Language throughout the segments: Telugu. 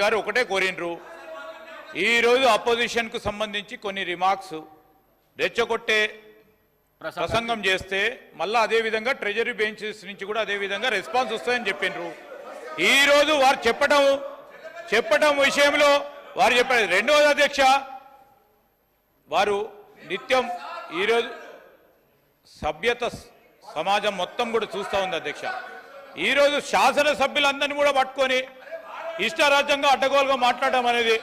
గారు ఒకటే కోరినరు ఈ రోజు అపోజిషన్ కు సంబంధించి కొన్ని రిమార్క్స్ రెచ్చగొట్టే ప్రసంగం చేస్తే మళ్ళీ అదే విధంగా ట్రెజరీ బెంచెస్ నుంచి కూడా అదే విధంగా రెస్పాన్స్ వస్తాయని చెప్పినరు ఈ రోజు వారు చెప్పడం విషయంలో వారు చెప్పారు రెండోది అధ్యక్ష వారు నిత్యం ఈ రోజు సభ్యత సమాజం మొత్తం కూడా చూస్తూ ఉంది అధ్యక్ష ఈ రోజు శాసన సభ్యులందరినీ కూడా పట్టుకొని ఇష్టారాజ్యంగా అడ్డగోలుగా మాట్లాడడం అనేది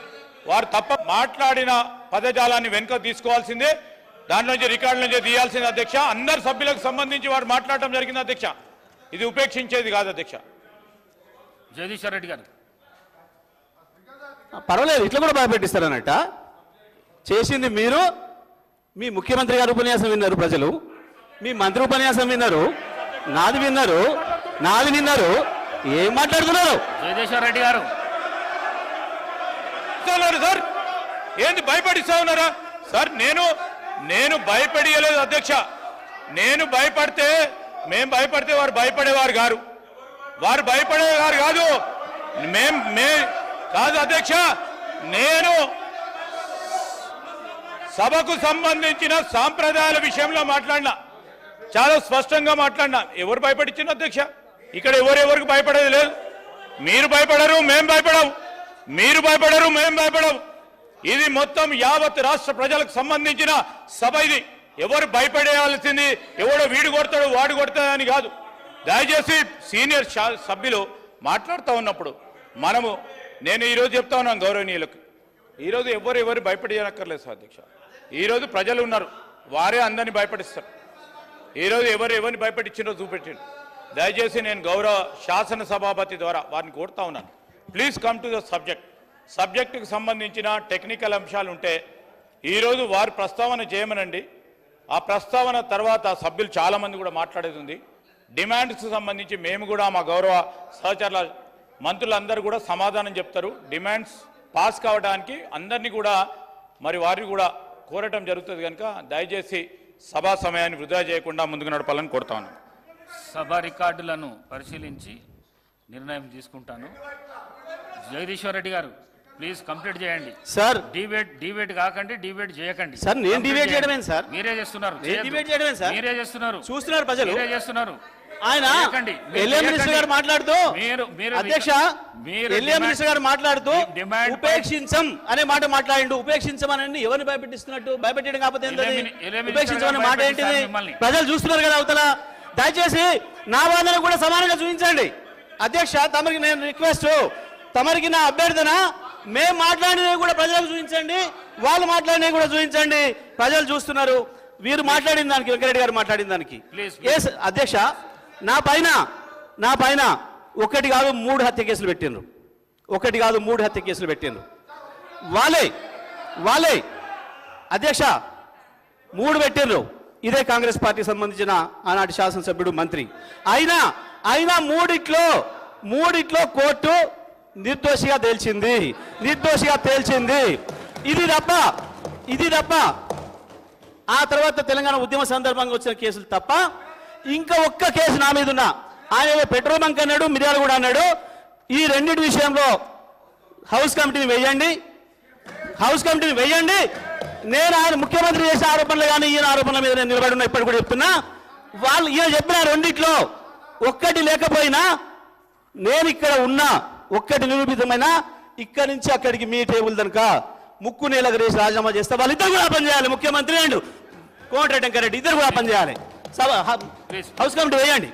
వారు తప్ప మాట్లాడిన పదజాలాన్ని వెనుక తీసుకోవాల్సిందే దాంట్లో నుంచి రికార్డుల నుంచి తీయాల్సింది అధ్యక్ష అందరు సభ్యులకు సంబంధించి వారు మాట్లాడటం జరిగింది అధ్యక్ష ఇది ఉపేక్షించేది కాదు అధ్యక్ష జగదీశ్వర్ రెడ్డి గారు పర్వాలేదు ఇట్లా కూడా భయపెట్టిస్తారన్నట్ట చేసింది మీరు మీ ముఖ్యమంత్రి గారు ఉపన్యాసం విన్నారు ప్రజలు మీ మంత్రి ఉపన్యాసం విన్నారు నాది విన్నారు ఏం మాట్లాడుతున్నారు జగదీశ్వర్ రెడ్డి గారు సార్ ఏంది భయపడిస్తా ఉన్నారా సార్ నేను భయపడియలేదు అధ్యక్ష నేను భయపడితే మేము భయపడితే వారు భయపడేవారు గారు వారు భయపడేవారు కాదు కాదు అధ్యక్ష నేను సభకు సంబంధించిన సాంప్రదాయాల విషయంలో మాట్లాడినా చాలా స్పష్టంగా మాట్లాడినా ఎవరు భయపడించిన అధ్యక్ష ఇక్కడ ఎవరెవరికి భయపడేది లేదు మీరు భయపడరు మేము భయపడము ఇది మొత్తం యావత్ రాష్ట్ర ప్రజలకు సంబంధించిన సభ ఇది ఎవరు భయపడేయాల్సింది ఎవడో వీడు కొడతాడు వాడు కొడతాడని కాదు దయచేసి సీనియర్ సభ్యులు మాట్లాడుతూ ఉన్నప్పుడు నేను ఈరోజు చెప్తా ఉన్నాను గౌరవనీయులకు ఈరోజు ఎవరు భయపడేయనక్కర్లేదు సార్ అధ్యక్ష ఈరోజు ప్రజలు ఉన్నారు వారే అందరినీ భయపడిస్తారు ఈరోజు ఎవరిని భయపడించిందో చూపెట్టిండు దయచేసి నేను గౌరవ శాసన సభాపతి ద్వారా వారిని కోరుతా ఉన్నాను ప్లీజ్ కమ్ టు ద సబ్జెక్టుకు సంబంధించిన టెక్నికల్ అంశాలు ఉంటే ఈరోజు వారు ప్రస్తావన చేయమనండి ఆ ప్రస్తావన తర్వాత సభ్యులు చాలామంది కూడా మాట్లాడేది ఉంది డిమాండ్స్కి సంబంధించి మేము కూడా మా గౌరవ సహచరుల మంత్రులందరూ కూడా సమాధానం చెప్తారు డిమాండ్స్ పాస్ కావడానికి అందరినీ కూడా మరి వారిని కూడా కోరటం జరుగుతుంది కనుక దయచేసి సభా సమయాన్ని వృధా చేయకుండా ముందుకు నడపాలని కోరుతా ఉన్నాను సభ రికార్డులను పరిశీలించి నిర్ణయం తీసుకుంటాను జగదీశ్వర్ రెడ్డి గారు ప్లీజ్ కంప్లీట్ చేయండి సార్ డిబేట్ కాకండి డిబేట్ చేయకండి సార్ నేను డిబేట్ చేయడమేం సార్ మీరే చేస్తున్నారు మీరే చేస్తున్నారు చూస్తున్నారు ప్రజలు మీరే చేస్తున్నారు ఆయన ఎల్ఏ మినిస్టర్ గారు మాట్లాడుతూ అధ్యక్ష ఎల్ఏ మినిస్టర్ గారు మాట్లాడుతూ ఉపేక్షించం అనే మాట మాట్లాడిండు ఉపేక్షించమని ఎవరిని భయపెట్టిస్తున్నట్టు భయపెట్టడం కాకపోతే ఉపేక్షించమనే మాట ఏంటిది ప్రజలు చూస్తున్నారు కదా అవతల దయచేసి నా వాదన కూడా సమానంగా చూపించండి అధ్యక్ష తమరికి నేను రిక్వెస్ట్ తమరికి నా అభ్యర్థన మేము మాట్లాడినవి కూడా ప్రజలకు చూపించండి వాళ్ళు మాట్లాడినవి కూడా చూపించండి ప్రజలు చూస్తున్నారు వీరు మాట్లాడిన దానికి వెంకరెడ్డి గారు మాట్లాడిన దానికి అధ్యక్ష నా పైన ఒకటి కాదు 3 హత్య కేసులు పెట్టిండ్రు వాళ్ళే అధ్యక్ష 3 పెట్టిండ్రు ఇదే కాంగ్రెస్ పార్టీకి సంబంధించిన ఆనాటి శాసనసభ్యుడు మంత్రి అయినా మూడిట్లో కోర్టు నిర్దోషిగా తేల్చింది ఇది తప్ప ఆ తర్వాత తెలంగాణ ఉద్యమ సందర్భంగా వచ్చిన కేసులు తప్ప ఇంకా ఒక్క కేసు నా మీద ఉన్నా ఆయన పెట్రోల్ బంక్ అన్నాడు మిర్యాలగూడ అన్నాడు ఈ రెండింటి విషయంలో హౌస్ కమిటీని వేయండి నేను ఆయన ముఖ్యమంత్రి చేసే ఆరోపణలు కానీ ఈయన ఆరోపణల మీద నేను నిలబడి ఉన్నా ఇప్పటి కూడా చెప్తున్నా వాళ్ళు ఈయన చెప్పిన రెండిట్లో ఒక్కటి లేకపోయినా నేను ఇక్కడ ఉన్నా ఒక్కటి నిరూపితమైన ఇక్కడి నుంచి అక్కడికి మీ టేబుల్ కనుక ముక్కు నేలకు రేసి రాజీనామా చేస్తే వాళ్ళిద్దరు కూడా పనిచేయాలి ముఖ్యమంత్రి అండ్ కోమటిరెడ్డి వెంకరెడ్డి ఇద్దరు కూడా పనిచేయాలి హౌస్ కమిటీ వేయండి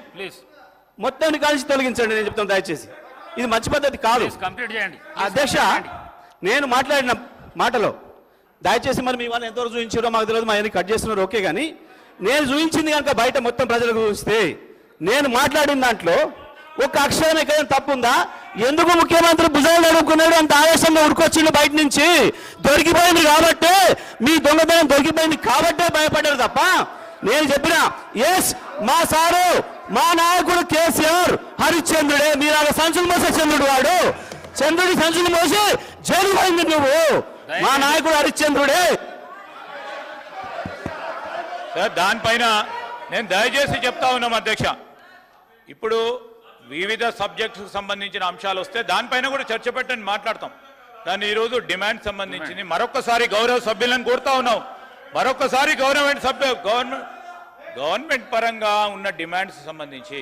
మొత్తాన్ని కలిసి తొలగించండి నేను చెప్తాను దయచేసి ఇది మంచి పద్ధతి కాదు అధ్యక్ష నేను మాట్లాడిన మాటలో దయచేసి మరి మీ వాళ్ళు ఎంతవరకు చూపించారో మాకు తెలియదు మా అన్ని కట్ చేస్తున్నారు ఓకే కానీ నేను చూపించింది కనుక బయట మొత్తం ప్రజలకు చూస్తే నేను మాట్లాడిన దాంట్లో ఒక అక్షరం ఎక్కడైనా తప్పుందా ఎందుకు ముఖ్యమంత్రి భుజాలు అడుగుకున్నాడు అంత ఆవేశంగా ఉడుకొచ్చిండు బయట నుంచి దొరికిపోయింది కాబట్టి మీ దొంగతనం దొరికిపోయింది కాబట్టే భయపడ్డారు తప్ప నేను చెప్పిన ఎస్ మా సారు మా నాయకుడు కేసీఆర్ హరిశ్చంద్రుడే మీరు సంచులు మోసే చంద్రుడు వాడు చంద్రుడి సంచులు మోసి జైలు పోయింది నువ్వు మా నాయకుడు హరిశ్చంద్రుడే దానిపైన నేను దయచేసి చెప్తా ఉన్నాం అధ్యక్ష ఇప్పుడు వివిధ సబ్జెక్ట్స్కి సంబంధించిన అంశాలు వస్తే దానిపైన కూడా చర్చ పెట్టని మాట్లాడతాం. కానీ ఈరోజు డిమాండ్ సంబంధించింది మరొకసారి గౌరవ సభ్యులను కోరుతా ఉన్నాం. మరొకసారి గవర్నమెంట్ పరంగా ఉన్న డిమాండ్స్ సంబంధించి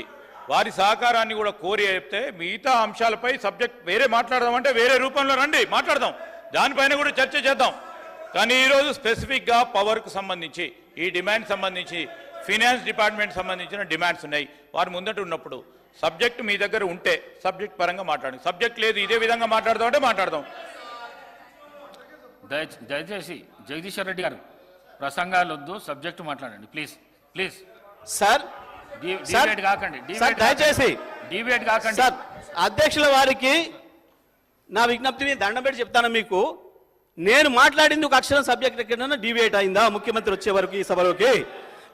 వారి సహకారాన్ని కూడా కోరి చెప్తే మిగతా అంశాలపై సబ్జెక్ట్ వేరే మాట్లాడదామంటే వేరే రూపంలో రండి మాట్లాడదాం, దానిపైన కూడా చర్చ చేద్దాం. కానీ ఈరోజు స్పెసిఫిక్గా పవర్కు సంబంధించి ఈ డిమాండ్ సంబంధించి ఫినాన్స్ డిపార్ట్మెంట్ సంబంధించిన డిమాండ్స్ ఉన్నాయి. వారు ముందట ఉన్నప్పుడు సబ్జెక్ట్ మీ దగ్గర ఉంటే సబ్జెక్ట్ పరంగా మాట్లాడండి, సబ్జెక్ట్ లేదు ఇదే విధంగా మాట్లాడదాం అంటే మాట్లాడదాం. దయచేసి జగదీశ్వర్ రెడ్డి గారు ప్రసంగాలు వద్దు, సబ్జెక్టు మాట్లాడండి ప్లీజ్ ప్లీజ్. సార్ డిబేట్ కాకండి, దయచేసి డిబేట్ కాకండి. సార్ అధ్యక్షుల వారికి నా విజ్ఞప్తిని దండం పెట్టి చెప్తాను మీకు. నేను మాట్లాడింది ఒక అక్షరం సబ్జెక్ట్ ఎక్కడైనా డిబేట్ అయిందా? ముఖ్యమంత్రి వచ్చే వరకు ఈ సభలోకి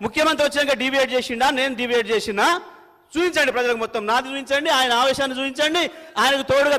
ముఖ్యమంత్రి వచ్చాక డిబేట్ చేసిండా? నేను డిబేట్ చేసినా? చూపించండి ప్రజలకు మొత్తం, నాది చూపించండి, ఆయన ఆవేశాన్ని చూపించండి, ఆయనకు తోడుగా